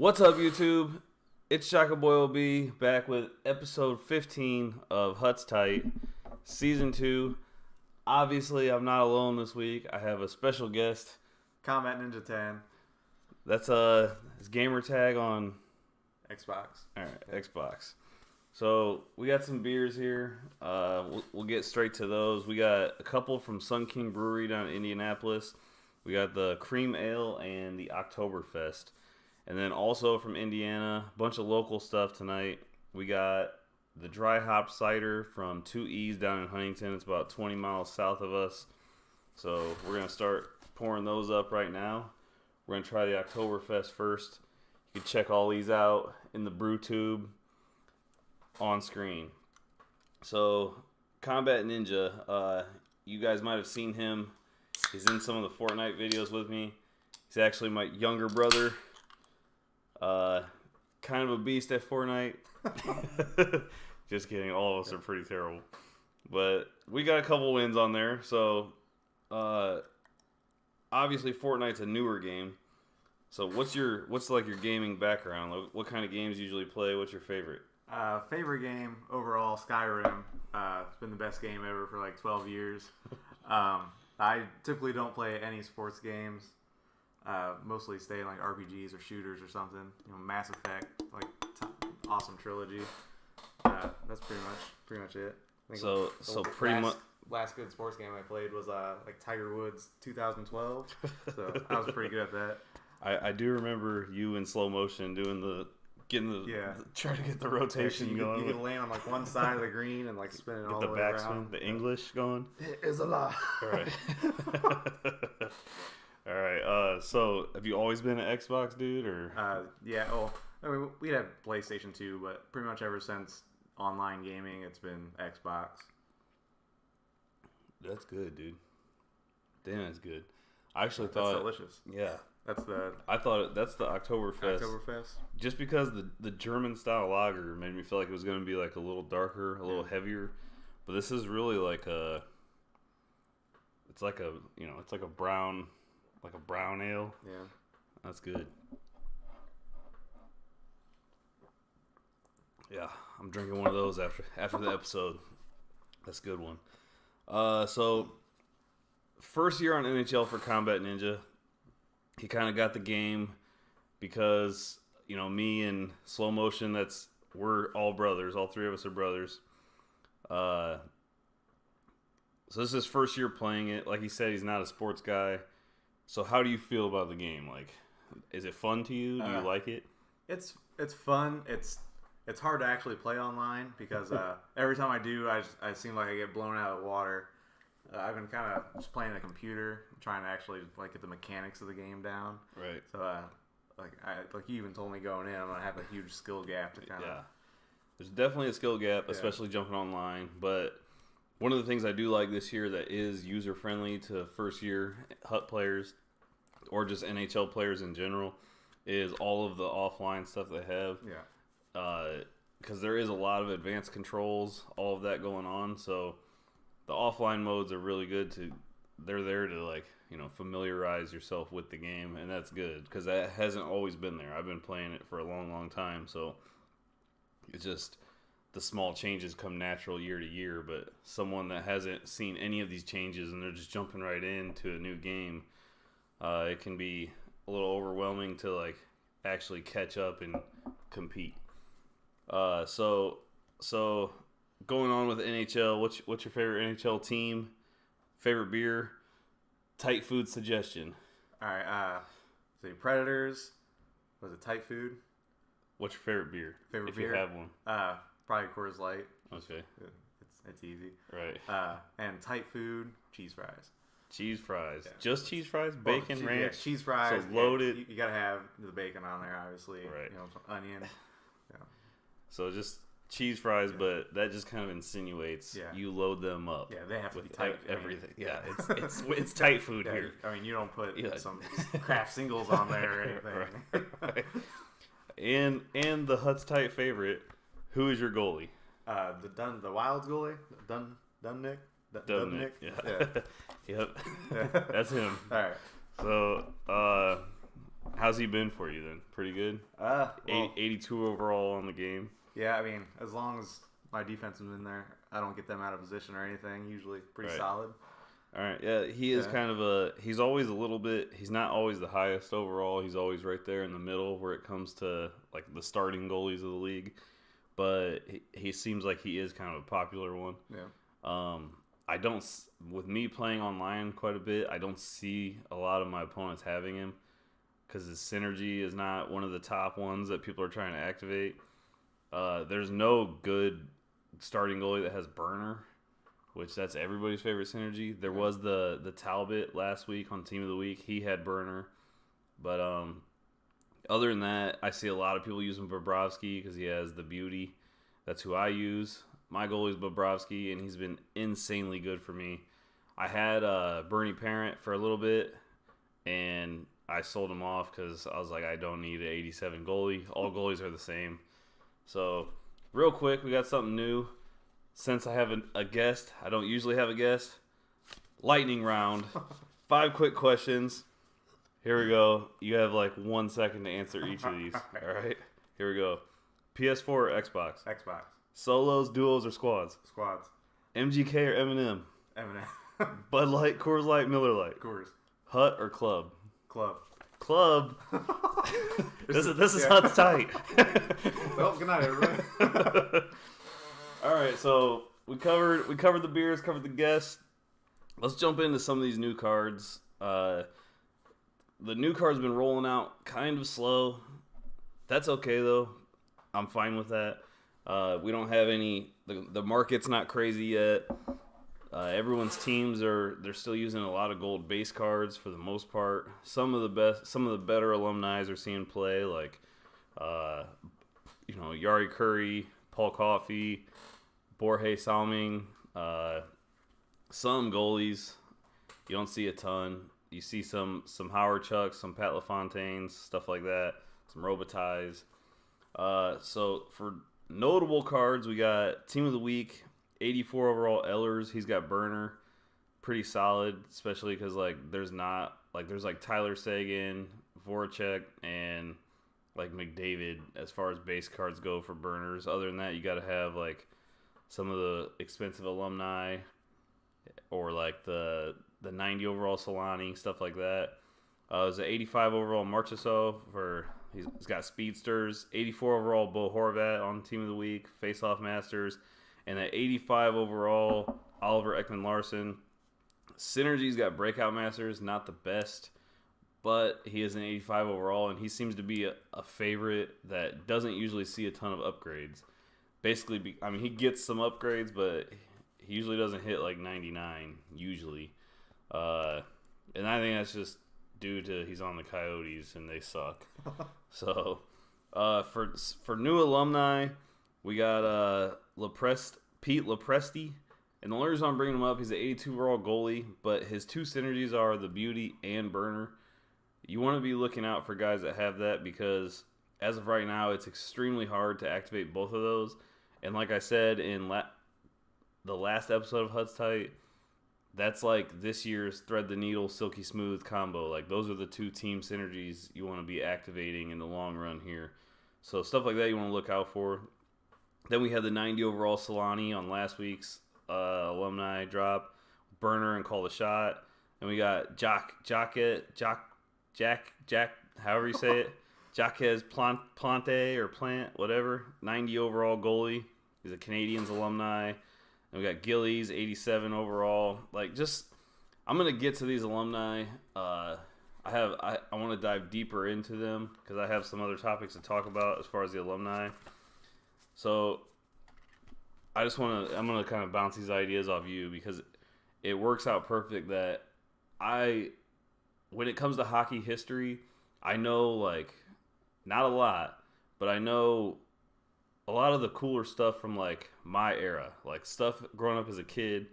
What's up, YouTube? It's Shaka Boy OB back with episode 15 of Huts Tight, season 2. Obviously, I'm not alone this week. I have a special guest. Combat Ninja 10. That's his gamer tag on Xbox. All right, Xbox. So we got some beers here. We'll get straight to those. We got a couple from Sun King Brewery down in Indianapolis. We got the Cream Ale and the Oktoberfest. And then also from Indiana, a bunch of local stuff tonight. We got the Dry Hop Cider from 2E's down in Huntington. It's about 20 miles south of us. So we're going to start pouring those up right now. We're going to try the Oktoberfest first. You can check all these out in the brew tube on screen. So Combat Ninja, you guys might have seen him. He's in some of the Fortnite videos with me. He's actually my younger brother. Kind of a beast at Fortnite. Just kidding. All of us are pretty terrible. But we got a couple wins on there. So, obviously Fortnite's a newer game. So what's your gaming background? Like, what kind of games you usually play? What's your favorite? Favorite game overall, Skyrim. It's been the best game ever for like 12 years. I typically don't play any sports games. Mostly stay in like RPGs or shooters or something. You know, Mass Effect, like awesome trilogy. That's pretty much it. So pretty much last good sports game I played was like Tiger Woods 2012. So I was pretty good at that. I do remember you in slow motion trying to get the rotation going. You can land on like one side of the green and like spin it all the way around. The English going. It is a lot. All right. All right. So have you always been an Xbox dude, or? Yeah. Well, I mean, we had PlayStation 2, but pretty much ever since online gaming, it's been Xbox. That's good, dude. Damn, that's good. I actually thought that's delicious. Yeah. I thought that's the Oktoberfest. Oktoberfest. Just because the German style lager made me feel like it was going to be like a little darker, a little heavier, but this is really like it's like a brown ale. Yeah. That's good. Yeah, I'm drinking one of those after the episode. That's a good one. So first year on NHL for Combat Ninja. He kind of got the game because, me and Slow Motion, we're all brothers. All three of us are brothers. So this is his first year playing it. Like he said, he's not a sports guy. So how do you feel about the game? Like, is it fun to you? Do you like it? It's fun. It's hard to actually play online because every time I do, I seem like I get blown out of the water. I've been kind of just playing the computer, trying to actually like get the mechanics of the game down. Right. So like you even told me going in, I'm gonna have a huge skill gap to kind of. Yeah. There's definitely a skill gap, especially jumping online. But one of the things I do like this year that is user friendly to first year HUT players or just NHL players in general is all of the offline stuff they have. Yeah. Because there is a lot of advanced controls, all of that going on. So the offline modes are really good they're there to familiarize yourself with the game, and that's good because that hasn't always been there. I've been playing it for a long, long time, so it's just the small changes come natural year to year, but someone that hasn't seen any of these changes and they're just jumping right into a new game, it can be a little overwhelming to actually catch up and compete. So going on with NHL, what's your favorite NHL team? Favorite beer? Tight food suggestion. All right. So Predators. Was it Tight Food? What's your favorite beer? If you have one. Probably Coors Light. Okay. It's easy. Right. And Tight Food, cheese fries. Cheese fries. Yeah. Just cheese fries? Bacon, ranch? Yeah, cheese fries. So loaded. You got to have the bacon on there, obviously. Right. Some onion. Yeah. So just cheese fries, but that just kind of insinuates you load them up. Yeah, they have to be tight. Everything. It's tight food here. I mean, you don't put some craft singles on there or anything. Right. And the Hut's tight favorite, who is your goalie? The Wilds goalie, Dunnick. Dubnik. Yeah. Yep. That's him. All right. So, How's he been for you then? Pretty good? Well, 82 overall on the game. yeah, I mean, as long as my defense is in there, I don't get them out of position or anything. Usually pretty Right. solid. All right. Yeah, he is Yeah. kind of he's always a little bit, he's not always the highest overall. He's always right there in the middle where it comes to like the starting goalies of the league. But he seems like he is kind of a popular one. Yeah. I don't, with me playing online quite a bit, I don't see a lot of my opponents having him because his synergy is not one of the top ones that people are trying to activate. There's no good starting goalie that has burner, which that's everybody's favorite synergy. There was the Talbot last week on Team of the Week. He had burner. But other than that, I see a lot of people using Bobrovsky because he has the beauty. That's who I use. My goalie is Bobrovsky, and he's been insanely good for me. I had Bernie Parent for a little bit, and I sold him off because I was like, I don't need an 87 goalie. All goalies are the same. So, real quick, we got something new. Since I have a guest, I don't usually have a guest. Lightning round. 5 quick questions. Here we go. You have like 1 second to answer each of these. All right? Here we go. PS4 or Xbox? Xbox. Solos, duos, or squads? Squads. MGK or Eminem? Eminem. Bud Light, Coors Light, Miller Light? Coors. Hut or Club? Club. Club? This is Hut's tight. Well, good night, everybody. All right, so we covered the beers, covered the guests. Let's jump into some of these new cards. The new cards been rolling out kind of slow. That's okay though. I'm fine with that. We don't have any. The market's not crazy yet. Everyone's teams they're still using a lot of gold base cards for the most part. Some of the better alumni are seeing play, like Yari Curry, Paul Coffey, Borje Salming. Some goalies you don't see a ton. You see some Howard Chucks, some Pat LaFontaines, stuff like that. Some Robitaille. So for notable cards, we got Team of the Week, 84 overall Ehlers. He's got burner, pretty solid, especially because there's Tyler Seguin, Voracek, and like McDavid as far as base cards go for burners. Other than that, you got to have like some of the expensive alumni or like the 90 overall Solani, stuff like that. There's an 85 overall Marchessault he's got speedsters. 84 overall Bo Horvat on Team of the Week, Face-Off Masters, and an 85 overall Oliver Ekman-Larsson. Synergy's got Breakout Masters, not the best, but he is an 85 overall, and he seems to be a favorite that doesn't usually see a ton of upgrades. Basically, he gets some upgrades, but he usually doesn't hit like 99, usually. And I think that's just due to he's on the Coyotes and they suck. So, for new alumni, we got Pete Lepresti. And the only reason I'm bringing him up, he's an 82 overall goalie, but his two synergies are the beauty and burner. You want to be looking out for guys that have that because as of right now, it's extremely hard to activate both of those. And like I said in the last episode of Hut's Tight, that's like this year's Thread the Needle, Silky Smooth combo. Like those are the two team synergies you want to be activating in the long run here. So stuff like that you want to look out for. Then we had the 90 overall Solani on last week's alumni drop, burner and call the shot. And we got Jack, however you say it, Jaquez Plante or Plant, whatever, 90 overall goalie. He's a Canadiens alumni. And we got Gillies, 87 overall. I'm gonna get to these alumni. I want to dive deeper into them because I have some other topics to talk about as far as the alumni. So I'm gonna kind of bounce these ideas off you because it works out perfect that when it comes to hockey history, I know not a lot, but I know a lot of the cooler stuff from my era, stuff growing up as a kid.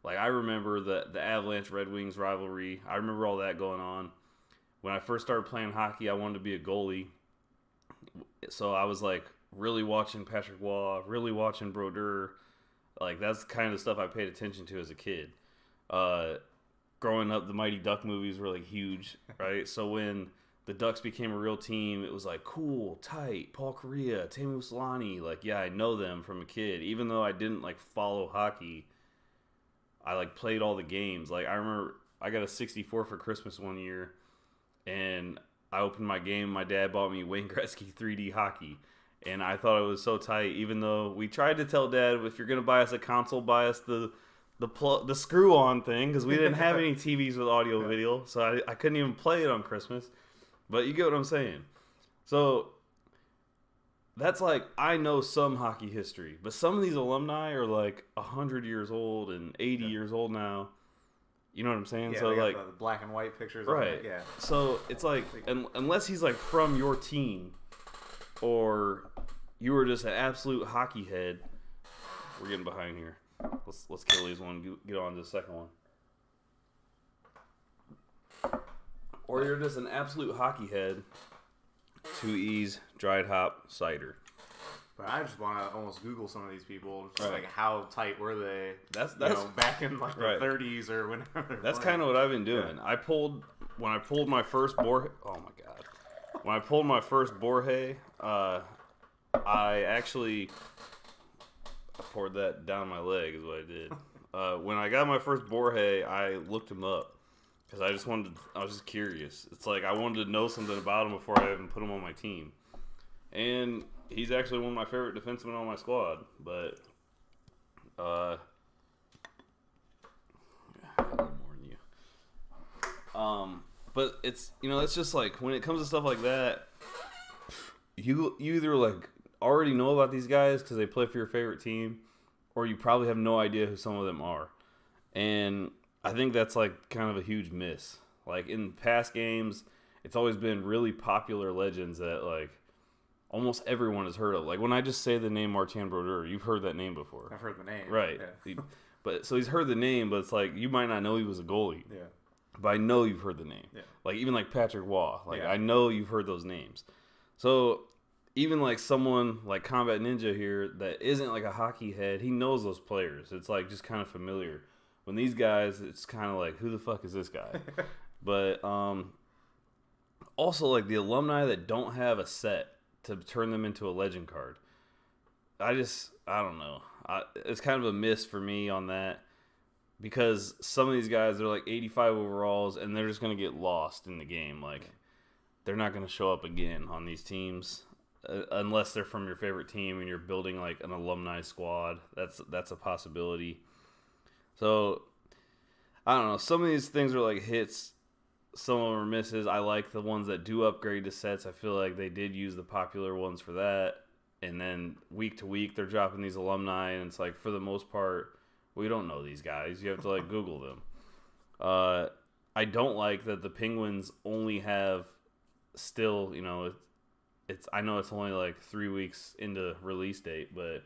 I remember the Avalanche Red Wings rivalry. I remember all that going on. When I first started playing hockey, I wanted to be a goalie. So I was really watching Patrick Waugh, really watching Brodeur. That's the kind of stuff I paid attention to as a kid. Growing up, the Mighty Duck movies were huge, right? So when the Ducks became a real team, it was like cool, tight, Paul Kariya, Teemu Selanne. Like, yeah, I know them from a kid. Even though I didn't like follow hockey, I like played all the games. Like, I remember I got a 64 for Christmas one year, and I opened my game. My dad bought me Wayne Gretzky 3D hockey, and I thought it was so tight. Even though we tried to tell Dad, if you're gonna buy us a console, buy us the screw on thing, because we didn't have any TVs with audio video, so I couldn't even play it on Christmas. But you get what I'm saying. So that's like, I know some hockey history, but some of these alumni are like 100 years old and 80 years old now. You know what I'm saying? Yeah, so they got like the black and white pictures. right. On it. Yeah. So it's like, unless he's like from your team, or you were just an absolute hockey head. We're getting behind here. Let's kill these one. Get on to the second one. Or you're just an absolute hockey head. 2E's dried hop cider. But I just want to almost Google some of these people. Just Right. like, how tight were they? That's back in like the right. 30s or whenever. That's kind of what I've been doing. Yeah. When I pulled my first Borhe. Oh my god! When I pulled my first Borhe, I actually poured that down my leg. Is what I did. When I got my first Borhe, I looked him up because I was just curious. It's like I wanted to know something about him before I even put him on my team, and he's actually one of my favorite defensemen on my squad. But I got more than you. But it's it's just like when it comes to stuff like that, you either like already know about these guys because they play for your favorite team, or you probably have no idea who some of them are. And I think that's like kind of a huge miss. Like in past games, it's always been really popular legends that like almost everyone has heard of. Like when I just say the name Martin Brodeur, you've heard that name before. I've heard the name. Right. Yeah. But so he's heard the name, but it's like you might not know he was a goalie. Yeah. But I know you've heard the name. Yeah. Like even like Patrick Waugh. Like Yeah. I know you've heard those names. So even like someone like Combat Ninja here that isn't like a hockey head, he knows those players. It's like just kind of familiar. When these guys, it's kind of like, who the fuck is this guy? But also like the alumni that don't have a set to turn them into a legend card. I don't know. It's kind of a miss for me on that, because some of these guys, they're like 85 overalls and they're just going to get lost in the game. Like they're not going to show up again on these teams unless they're from your favorite team and you're building like an alumni squad. That's a possibility. So I don't know. Some of these things are like hits. Some of them are misses. I like the ones that do upgrade to sets. I feel like they did use the popular ones for that. And then week to week, they're dropping these alumni, and it's like, for the most part, we don't know these guys. You have to like Google them. I don't like that the Penguins only have still, I know it's only like 3 weeks into release date, but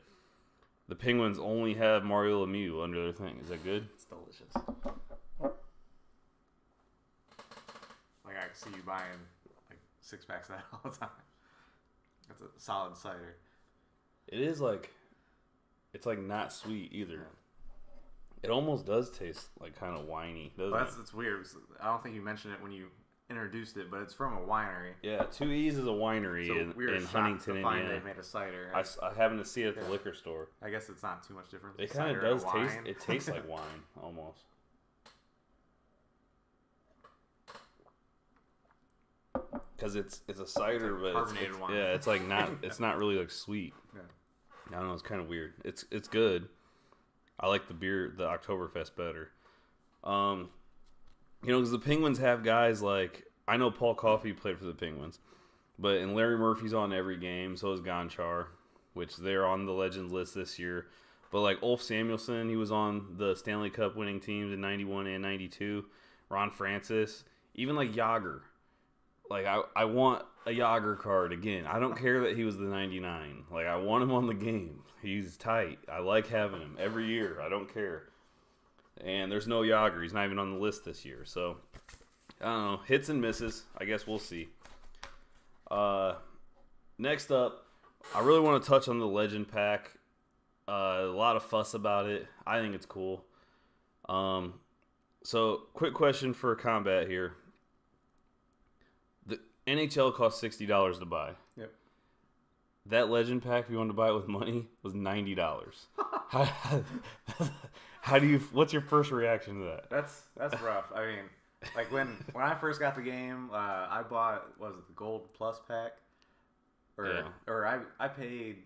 the Penguins only have Mario Lemieux under their thing. Is that good? It's delicious. Like, I can see you buying like 6-packs of that all the time. That's a solid cider. It is like, it's like not sweet either. It almost does taste like kind of winey, doesn't it? It's weird. I don't think you mentioned it when you introduced it, but it's from a winery. Yeah, 2E's is a winery in Huntington, Indiana. They made a cider. I happened to see it at the liquor store. I guess it's not too much different. It kind of does taste. It tastes like wine almost. Because it's a cider, like but carbonated wine. Yeah, it's like not. It's not really like sweet. Yeah. I don't know. It's kind of weird. It's good. I like the beer, the Oktoberfest better. Because the Penguins have guys like, I know Paul Coffey played for the Penguins, and Larry Murphy's on every game. So is Gonchar, which they're on the Legends list this year. But like Ulf Samuelsson, he was on the Stanley Cup winning teams in '91 and '92. Ron Francis, even like Yager. Like I want a Yager card again. I don't care that he was the 99. Like I want him on the game. He's tight. I like having him every year. I don't care. And there's no Yager. He's not even on the list this year. So I don't know. Hits and misses. I guess we'll see. Next up, I really want to touch on the Legend Pack. A lot of fuss about it. I think it's cool. So quick question for Combat here. NHL cost $60 to buy. Yep. That legend pack, if you wanted to buy it with money, was $90. How do you? What's your first reaction to that? That's rough. I mean, like when I first got the game, I bought the Gold Plus pack, or I paid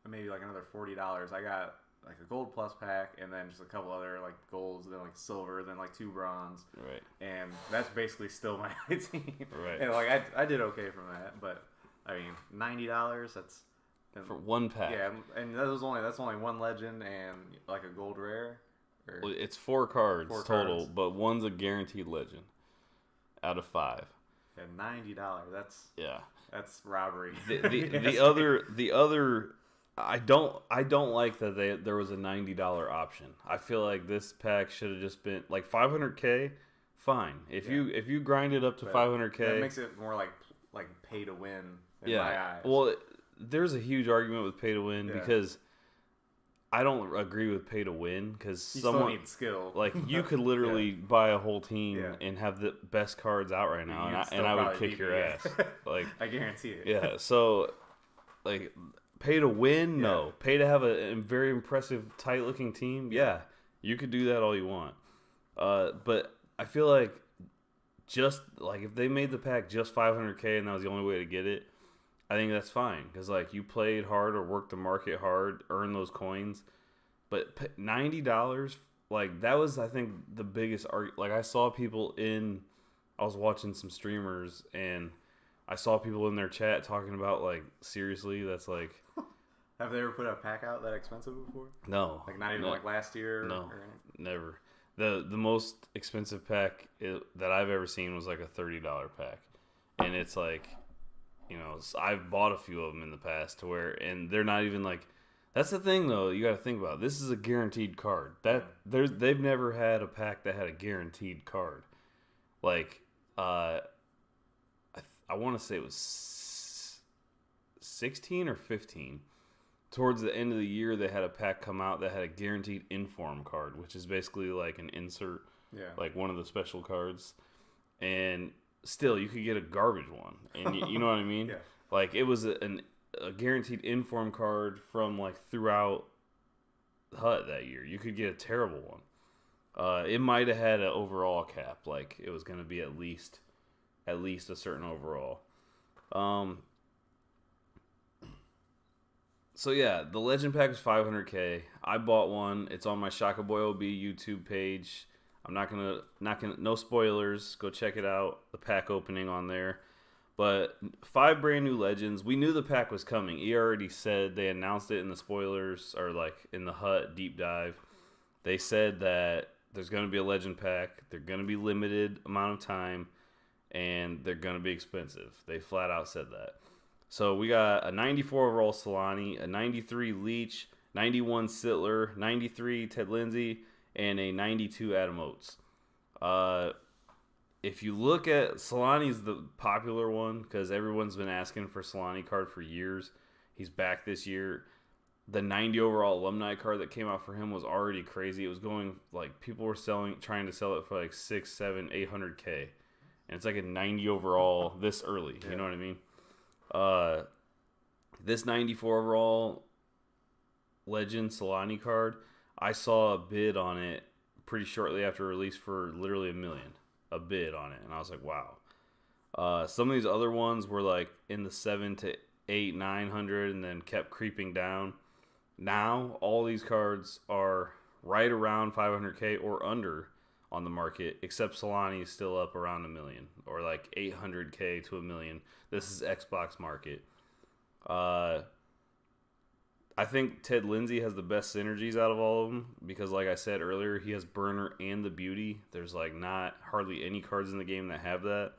maybe like another $40. I got like a Gold Plus pack, and then just a couple other like golds, then like silver, then like 2 bronze. Right. And that's basically still my team. Right. And like I did okay from that, but I mean $90. That's for one pack. Yeah, and that's only one legend and like a gold rare. Well, it's 4 cards total, cards. but one's a guaranteed legend out of 5. Yeah, $90. That's robbery. The other. I don't like that there was a $90 option. I feel like this pack should have just been like $500K. Fine, if you grind it up to $500K, that makes it more like pay to win in my eyes. Well, there's a huge argument with pay to win because I don't agree with pay to win because still need skill. Like you could literally buy a whole team and have the best cards out right now, and I would kick your ass. Like I guarantee it. Yeah, so like. Pay to win? No. Pay to have a very impressive, tight-looking team? Yeah. You could do that all you want. But I feel like just, like, if they made the pack just $500K and that was the only way to get it, I think that's fine. Because, like, you played hard or worked the market hard, earned those coins. But $90, like, that was, I think, the biggest argument. Like, I saw people I was watching some streamers, and I saw people in their chat talking about, like, seriously, that's like... Have they ever put a pack out that expensive before? No. Like, not even like last year? No, never. The most expensive pack that I've ever seen was like a $30 pack. And it's like, you know, I've bought a few of them in the past to where, and they're not even like... That's the thing, though, you got to think about. This is a guaranteed card. They've never had a pack that had a guaranteed card. Like, I want to say it was 16 or 15. Towards the end of the year, they had a pack come out that had a guaranteed inform card, which is basically like an insert, like one of the special cards. And still, you could get a garbage one. And you know what I mean? Yeah. Like, it was a guaranteed inform card from, like, throughout HUT that year. You could get a terrible one. It might have had an overall cap. Like, it was going to be at least a certain overall. So yeah, the legend pack is $500K. I bought one. It's on my Shaka Boy OB YouTube page. I'm not gonna no spoilers. Go check it out. The pack opening on there. But 5 brand new legends. We knew the pack was coming. He already said, they announced it in the spoilers, or like in the HUT deep dive. They said that there's gonna be a legend pack. They're gonna be limited amount of time, and they're gonna be expensive. They flat out said that. So we got a 94 overall Solani, a 93 Leach, 91 Sittler, 93 Ted Lindsay, and a 92 Adam Oates. If you look at Solani's the popular one because everyone's been asking for Solani card for years. He's back this year. The 90 overall alumni card that came out for him was already crazy. It was going like people were trying to sell it for like 600, 700, 800K, and it's like a 90 overall this early. You know what I mean? This 94 overall Legend Solani card, I saw a bid on it pretty shortly after release for literally $1 million. A bid on it, and I was like, wow. Some of these other ones were like in the 7 to 8, 900, and then kept creeping down. Now all these cards are right around 500K or under on the market, except Solani is still up around $1 million or like 800K to $1 million. This is Xbox market. I think Ted Lindsay has the best synergies out of all of them because, like I said earlier, he has Burner and the Beauty. There's like not hardly any cards in the game that have that.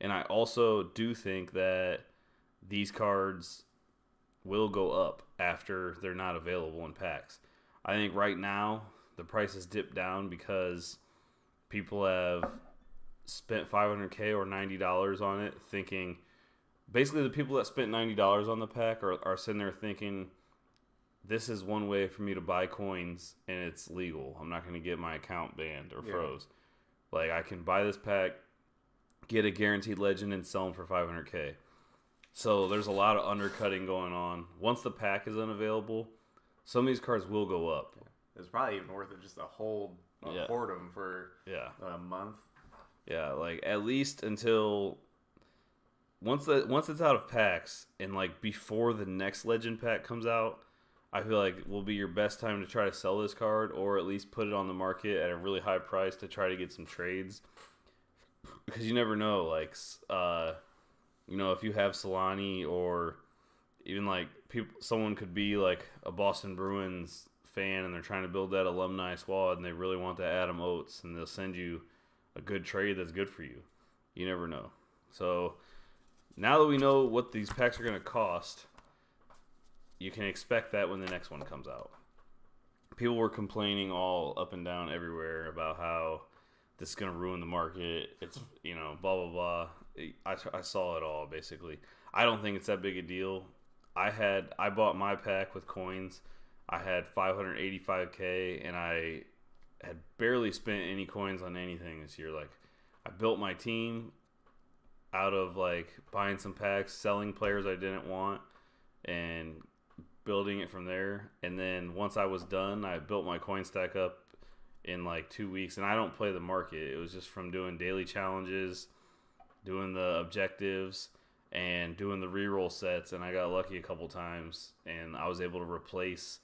And I also do think that these cards will go up after they're not available in packs. I think right now the price has dipped down because people have spent $500K or $90 on it thinking... Basically, the people that spent $90 on the pack are sitting there thinking, this is one way for me to buy coins, and it's legal. I'm not going to get my account banned or froze. Like, I can buy this pack, get a guaranteed legend and sell them for 500K. So there's a lot of undercutting going on. Once the pack is unavailable, some of these cards will go up. It's probably even worth it just to hoard them for a month. Yeah, like at least until once it's out of packs and like before the next legend pack comes out, I feel like will be your best time to try to sell this card or at least put it on the market at a really high price to try to get some trades. Because you never know, like if you have Solani or even like someone could be like a Boston Bruins fan and they're trying to build that alumni squad and they really want that Adam Oates and they'll send you a good trade that's good for you. You never know. So now that we know what these packs are going to cost, you can expect that when the next one comes out. People were complaining all up and down everywhere about how this is going to ruin the market. It's, blah, blah, blah. I saw it all, basically. I don't think it's that big a deal. I bought my pack with coins. I had 585K, and I had barely spent any coins on anything this year. Like, I built my team out of, like, buying some packs, selling players I didn't want, and building it from there. And then once I was done, I built my coin stack up in, like, 2 weeks. And I don't play the market. It was just from doing daily challenges, doing the objectives, and doing the reroll sets, and I got lucky a couple times, and I was able to replace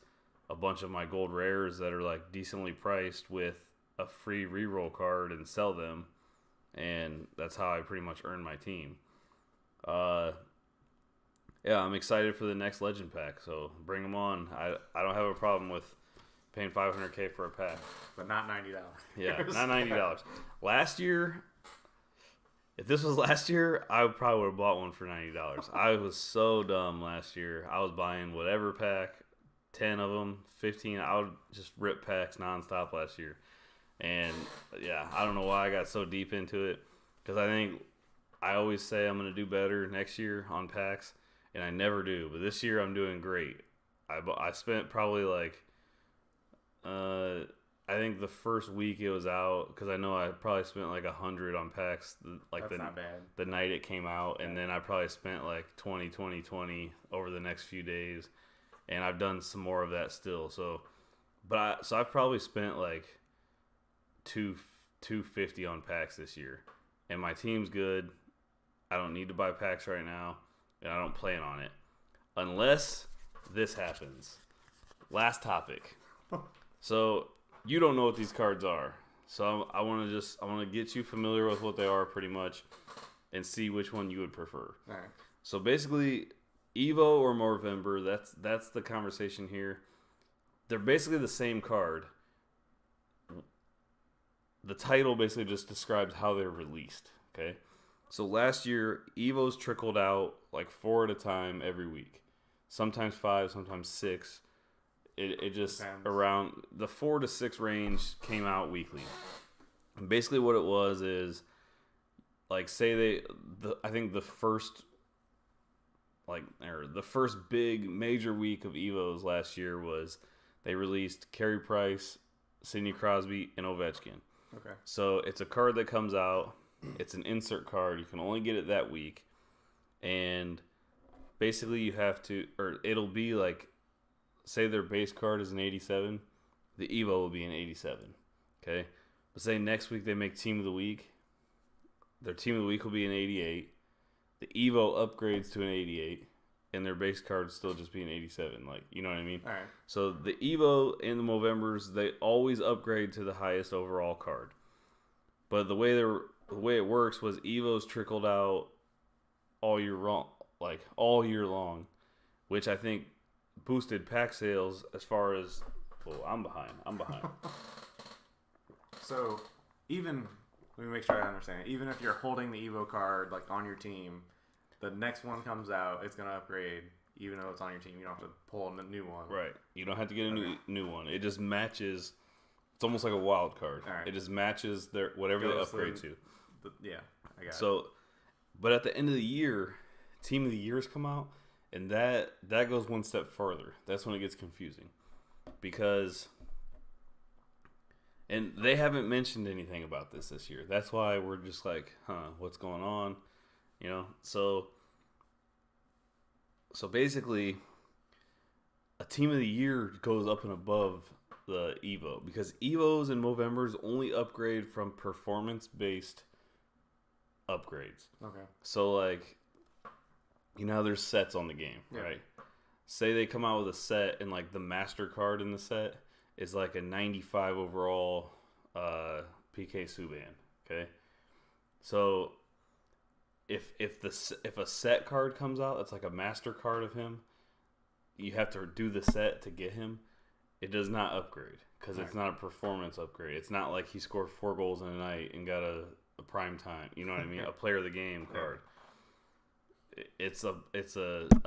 a bunch of my gold rares that are like decently priced with a free reroll card and sell them, and that's how I pretty much earned my team. I'm excited for the next legend pack, so bring them on. I don't have a problem with paying 500K for a pack, but not $90. Yeah, not $90. Last year. If this was last year, I probably would have bought one for $90. I was so dumb last year. I was buying whatever pack, 10 of them, 15. I would just rip packs nonstop last year. And, yeah, I don't know why I got so deep into it. Because I always say I'm going to do better next year on packs, and I never do. But this year I'm doing great. I spent probably like I think the first week it was out, because I know I probably spent like 100 on packs That's not bad. The night it came out, and then I probably spent like 20 over the next few days, and I've done some more of that still. So I've probably spent like $250 on packs this year, and my team's good. I don't need to buy packs right now, and I don't plan on it unless this happens. Last topic. So you don't know what these cards are, so I want to get you familiar with what they are pretty much, and see which one you would prefer. All right. So basically, Evo or Movember, that's the conversation here. They're basically the same card. The title basically just describes how they're released. Okay, so last year Evos trickled out like 4 at a time every week, sometimes 5, sometimes 6. It just Depends. Around the 4 to 6 range came out weekly. And basically what it was is, like, say I think the first big major week of Evos last year was they released Carey Price, Sidney Crosby, and Ovechkin. Okay. So it's a card that comes out. It's an insert card. You can only get it that week. And basically you have to, or it'll be like, say their base card is an 87, the Evo will be an 87, okay? But say next week they make Team of the Week, their Team of the Week will be an 88, the Evo upgrades to an 88, and their base card will still just be an 87, like, you know what I mean? All right. So the Evo and the Movembers, they always upgrade to the highest overall card. But the way it works was Evos trickled out all year long, which I think boosted pack sales as far as. Oh, I'm behind. So, let me make sure I understand. Even if you're holding the Evo card like on your team, the next one comes out, it's gonna upgrade. Even though it's on your team, you don't have to pull a new one. Right. You don't have to get a new one. It just matches. It's almost like a wild card. All right. It just matches their whatever they upgrade to. I got it. So, but at the end of the year, Team of the Years come out. And that goes one step further. That's when it gets confusing. Because And they haven't mentioned anything about this year. That's why we're just like, what's going on? You know? So basically, a team of the year goes up and above the Evo. Because Evos and Movembers only upgrade from performance-based upgrades. Okay. So, like, you know how there's sets on the game, right? Say they come out with a set and, like, the master card in the set is like a 95 overall PK Subban. Okay, so if a set card comes out that's like a master card of him, you have to do the set to get him. It does not upgrade because it's not a performance upgrade. It's not like he scored 4 goals in a night and got a prime time. You know what I mean? A player of the game card. It's a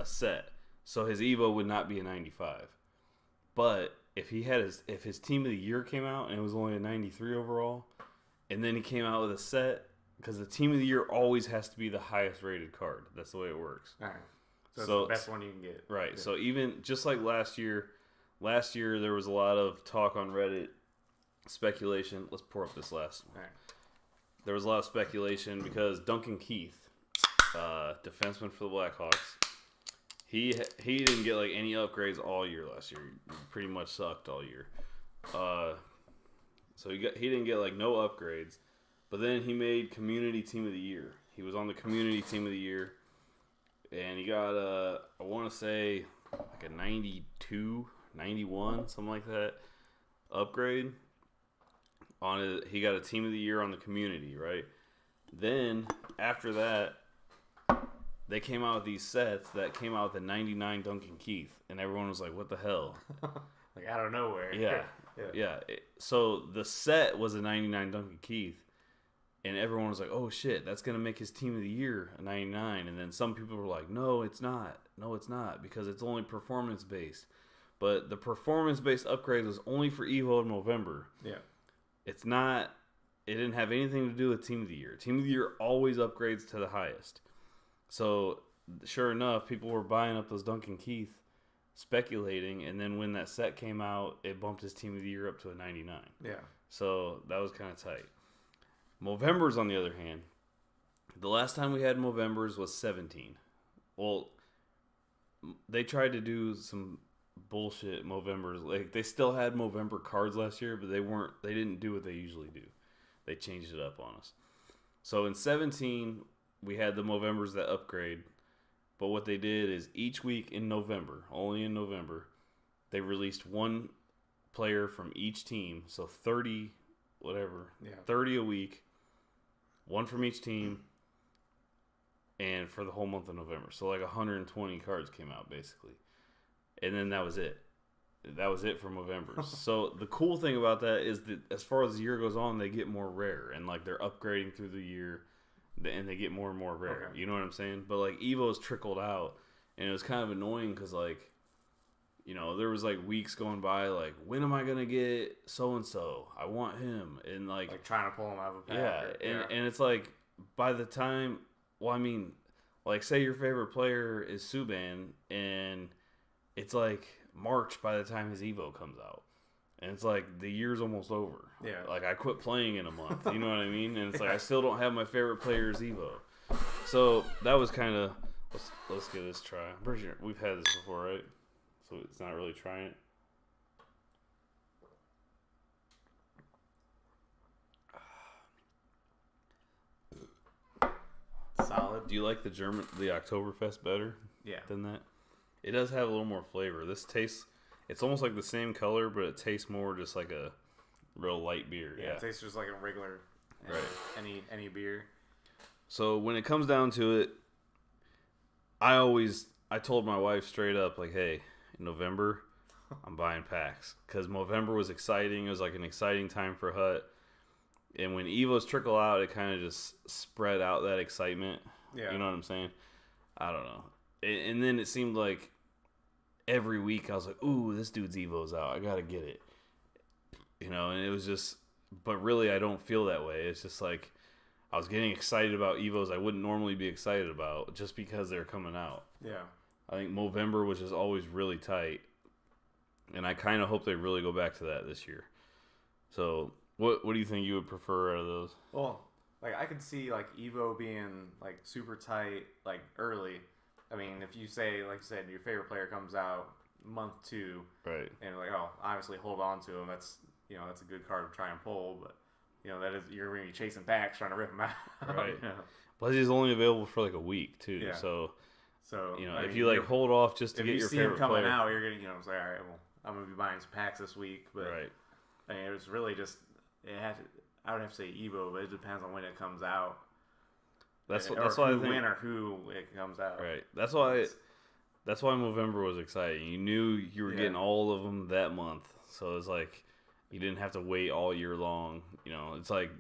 set. So his Evo would not be a 95, but if his team of the year came out and it was only a 93 overall, and then he came out with a set, because the team of the year always has to be the highest rated card. That's the way it works. All right. So it's the best one you can get. Right. Yeah. So even just like last year there was a lot of talk on Reddit, speculation. Let's pour up this last one. All right. There was a lot of speculation because Duncan Keith, defenseman for the Blackhawks, He didn't get like any upgrades all year last year. He pretty much sucked all year. So he didn't get like no upgrades. But then he made community team of the year. He was on the community team of the year, and he got I want to say like a 92, 91, something like that upgrade. He got a team of the year on the community, right? Then after that, they came out with these sets that came out with a 99 Duncan Keith, and everyone was like, what the hell? Like, out of nowhere. Yeah. So the set was a 99 Duncan Keith, and everyone was like, oh, shit, that's going to make his team of the year a 99. And then some people were like, no, it's not. No, it's not, because it's only performance-based. But the performance-based upgrade was only for Evo in November. Yeah. It's not – it didn't have anything to do with team of the year. Team of the year always upgrades to the highest. So, sure enough, people were buying up those Duncan Keith, speculating, and then when that set came out, it bumped his team of the year up to a 99. Yeah. So, that was kind of tight. Movembers, on the other hand, the last time we had Movembers was 17. Well, they tried to do some bullshit Movembers. Like, they still had Movember cards last year, but they didn't do what they usually do. They changed it up on us. So, in 17... we had the Movembers that upgrade, but what they did is each week in November, only in November, they released one player from each team, so 30 a week, one from each team, and for the whole month of November. So like 120 cards came out basically, and then that was it. That was it for Movembers. So the cool thing about that is that as far as the year goes on, they get more rare, and like they're upgrading through the year. And they get more and more rare. Okay. You know what I'm saying? But, like, Evo's trickled out. And it was kind of annoying because, like, you know, there was, like, weeks going by, like, when am I going to get so-and-so? I want him. And, like trying to pull him out of a pack. Yeah. And it's, like, by the time, well, I mean, like, say your favorite player is Subban. And it's, like, March by the time his Evo comes out. And it's like the year's almost over. Yeah. Like I quit playing in a month. You know what I mean? And it's like I still don't have my favorite player's Evo. So that was kind of let's give this a try. I'm pretty sure we've had this before, right? So it's not really trying it. Solid. Do you like the Oktoberfest better? Yeah. Than that? It does have a little more flavor. This tastes. It's almost like the same color, but it tastes more just like a real light beer. Yeah, it tastes just like a regular, any beer. So when it comes down to it, I told my wife straight up, like, hey, in November, I'm buying packs. Because November was exciting. It was like an exciting time for Hut. And when Evos trickle out, it kind of just spread out that excitement. Yeah. You know what I'm saying? I don't know. And then it seemed like every week I was like, ooh, this dude's Evo's out. I got to get it. You know, and it was just, but really I don't feel that way. It's just like I was getting excited about Evos I wouldn't normally be excited about just because they're coming out. Yeah. I think Movember was just always really tight. And I kind of hope they really go back to that this year. So What do you think you would prefer out of those? Well, like I could see like Evo being like super tight like early. I mean, if you say like you said your favorite player comes out month 2, Right. and like obviously hold on to him. That's that's a good card to try and pull, but that is you're going to be chasing packs trying to rip him out. Right. Plus, he's only available for like a week too. Yeah. So I if mean, you like hold off just to if get you your see him favorite coming player, out, you're gonna say, all right, well, I'm gonna be buying some packs this week. But right. I mean, it was really just I would have to say Evo, but it depends on when it comes out. That's or why I think when or who it comes out. right. That's why November was exciting. You knew you were getting all of them that month, so it's like you didn't have to wait all year long. It's like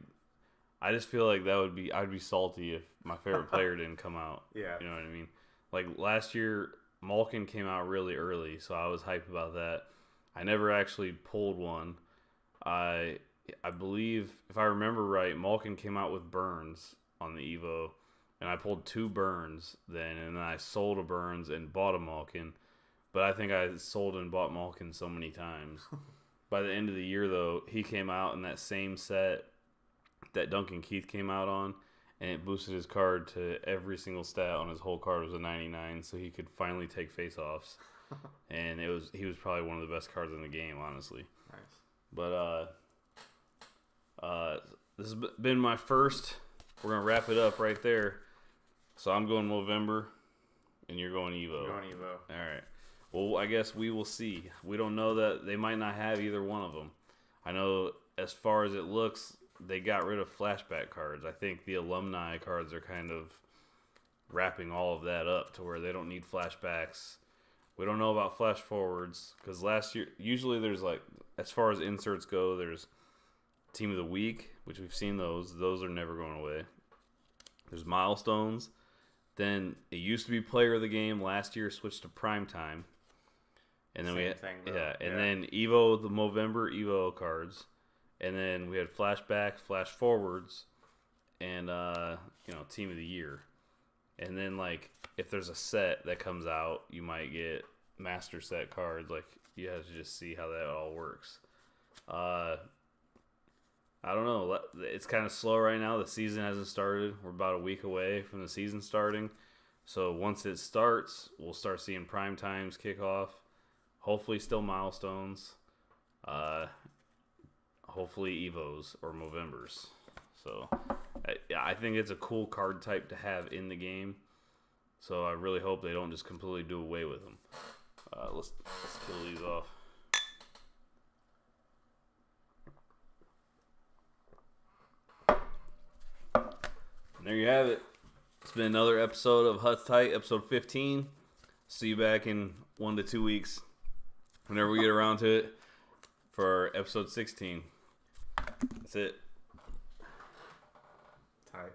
I just feel like I'd be salty if my favorite player didn't come out. Yeah. You know what I mean? Like last year, Malkin came out really early, so I was hyped about that. I never actually pulled one. I believe, if I remember right, Malkin came out with Burns on the Evo, and I pulled 2 Burns then, and then I sold a Burns and bought a Malkin. But I think I sold and bought Malkin so many times. By the end of the year, though, he came out in that same set that Duncan Keith came out on, and it boosted his card to every single stat on his whole card was a 99, so he could finally take face-offs. And he was probably one of the best cards in the game, honestly. Nice. But this has been my first. We're gonna wrap it up right there. So I'm going November, and you're going Evo. I'm going Evo. All right. Well, I guess we will see. We don't know that they might not have either one of them. I know as far as it looks, they got rid of flashback cards. I think the alumni cards are kind of wrapping all of that up to where they don't need flashbacks. We don't know about flash forwards because last year, usually there's like, as far as inserts go, there's Team of the Week, which we've seen those. Those are never going away. There's milestones. Then it used to be Player of the Game. Last year switched to Prime Time. And then then Evo, the Movember Evo cards. And then we had flashback, flash forwards, and Team of the Year. And then like if there's a set that comes out, you might get master set cards. Like you have to just see how that all works. I don't know. It's kind of slow right now. The season hasn't started. We're about a week away from the season starting. So once it starts, we'll start seeing prime times kick off. Hopefully still milestones. Hopefully Evos or Movembers. So I think it's a cool card type to have in the game. So I really hope they don't just completely do away with them. Let's kill these off. And there you have it. It's been another episode of Hut's Tight, episode 15. See you back in 1 to 2 weeks, whenever we get around to it, for episode 16. That's it. Tight.